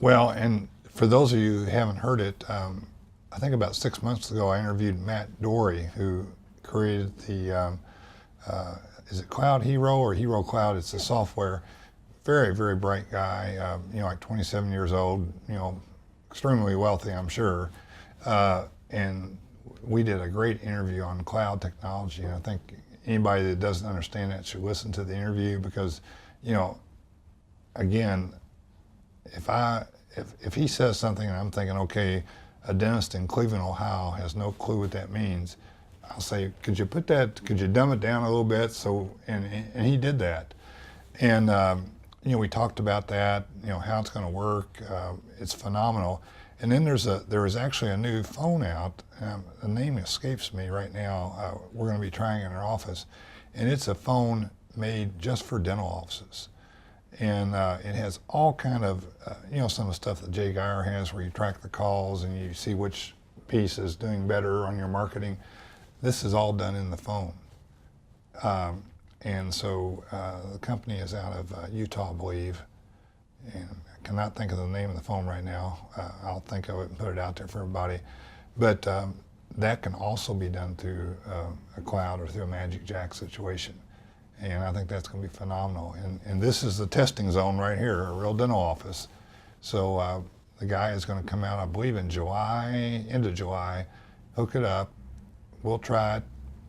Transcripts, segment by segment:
Well, and for those of you who haven't heard it, I think about 6 months ago I interviewed Matt Dory, who created the, is it Cloud Hero or Hero Cloud? It's the software. Very, very bright guy, like 27 years old, extremely wealthy, I'm sure. And we did a great interview on cloud technology, and I think anybody that doesn't understand that should listen to the interview because, again, if he says something and I'm thinking, okay, a dentist in Cleveland, Ohio has no clue what that means, I'll say, could you dumb it down a little bit? And he did that. And, we talked about that, how it's going to work. It's phenomenal. And then there is actually a new phone out. The name escapes me right now. We're going to be trying it in our office. And it's a phone made just for dental offices. And it has all kind of, some of the stuff that Jay Geyer has where you track the calls and you see which piece is doing better on your marketing. This is all done in the phone. And so the company is out of Utah, I believe. And I cannot think of the name of the phone right now. I'll think of it and put it out there for everybody. But that can also be done through a cloud or through a Magic Jack situation. And I think that's going to be phenomenal. And this is the testing zone right here, a real dental office. So the guy is going to come out, I believe, in July, end of July, hook it up. We'll try it.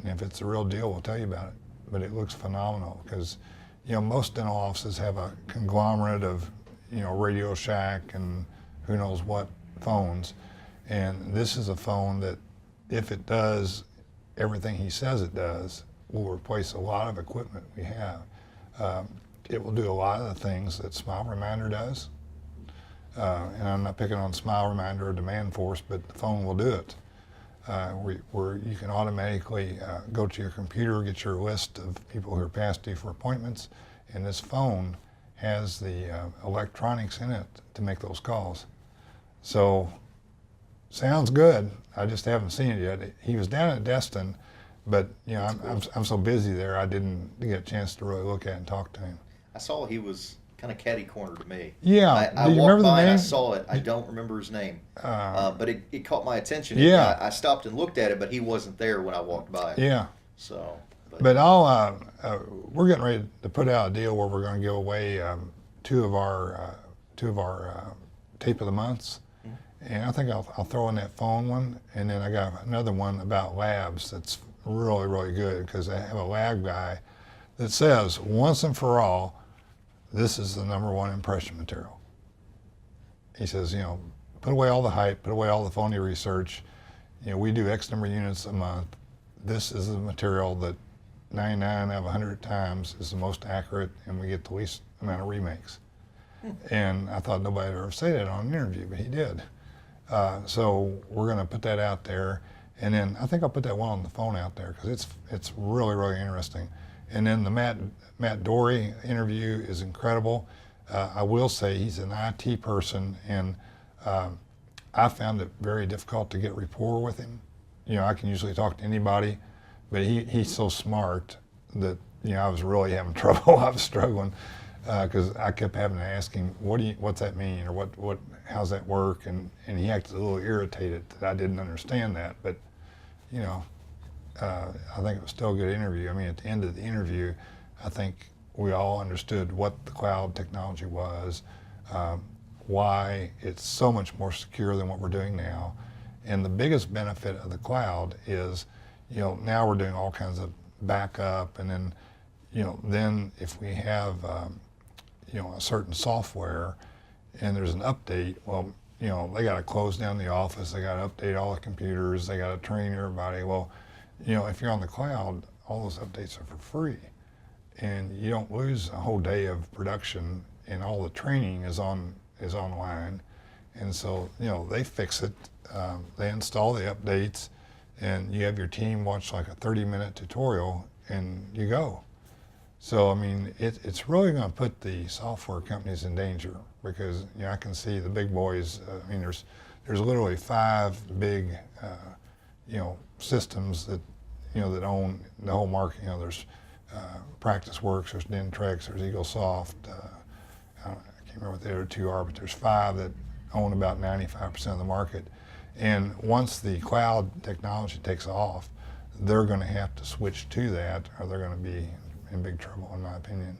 And if it's a real deal, we'll tell you about it. But it looks phenomenal because, most dental offices have a conglomerate of, Radio Shack and who knows what phones. And this is a phone that, if it does everything he says it does, will replace a lot of equipment we have. It will do a lot of the things that Smile Reminder does. And I'm not picking on Smile Reminder or Demand Force, but the phone will do it. Where you can automatically go to your computer, get your list of people who are past due for appointments, and this phone has the electronics in it to make those calls. So, sounds good. I just haven't seen it yet. He was down at Destin, but I'm so busy there, I didn't get a chance to really look at it and talk to him. I saw he was kind of catty corner to me. Yeah, I do you walked remember the by and I name? saw it. I don't remember his name, but it caught my attention. Yeah. I stopped and looked at it, but he wasn't there when I walked by. Yeah. So, But we're getting ready to put out a deal where we're going to give away two of our tape of the months, and I think I'll throw in that phone one, and then I got another one about labs that's really, really good because I have a lab guy that says once and for all, this is the #1 impression material. He says, put away all the hype, put away all the phony research. We do X number of units a month. This is the material that 99 out of 100 times is the most accurate, and we get the least amount of remakes. And I thought nobody would ever say that on an interview, but he did. So we're going to put that out there. And then I think I'll put that one on the phone out there because it's really, really interesting. And then the Matt Dory interview is incredible. I will say he's an IT person, and I found it very difficult to get rapport with him. I can usually talk to anybody, but he's so smart that I was really having trouble. I was struggling because I kept having to ask him, what's that mean, or how's that work, and he acted a little irritated that I didn't understand that. But I think it was still a good interview. I mean, at the end of the interview, I think we all understood what the cloud technology was, why it's so much more secure than what we're doing now. And the biggest benefit of the cloud is, now we're doing all kinds of backup, and then, then if we have, a certain software and there's an update, well, they got to close down the office, they got to update all the computers, they got to train everybody. Well, if you're on the cloud, all those updates are for free, and you don't lose a whole day of production, and all the training is online, and so they fix it, they install the updates, and you have your team watch like a 30-minute tutorial, and you go. So I mean, it's really going to put the software companies in danger because I can see the big boys. I mean, there's literally 5 big systems that that own the whole market. There's PracticeWorks, there's Dentrix, there's EagleSoft. I can't remember what the other two are, but there's 5 that own about 95% of the market. And once the cloud technology takes off, they're going to have to switch to that, or they're going to be in big trouble, in my opinion.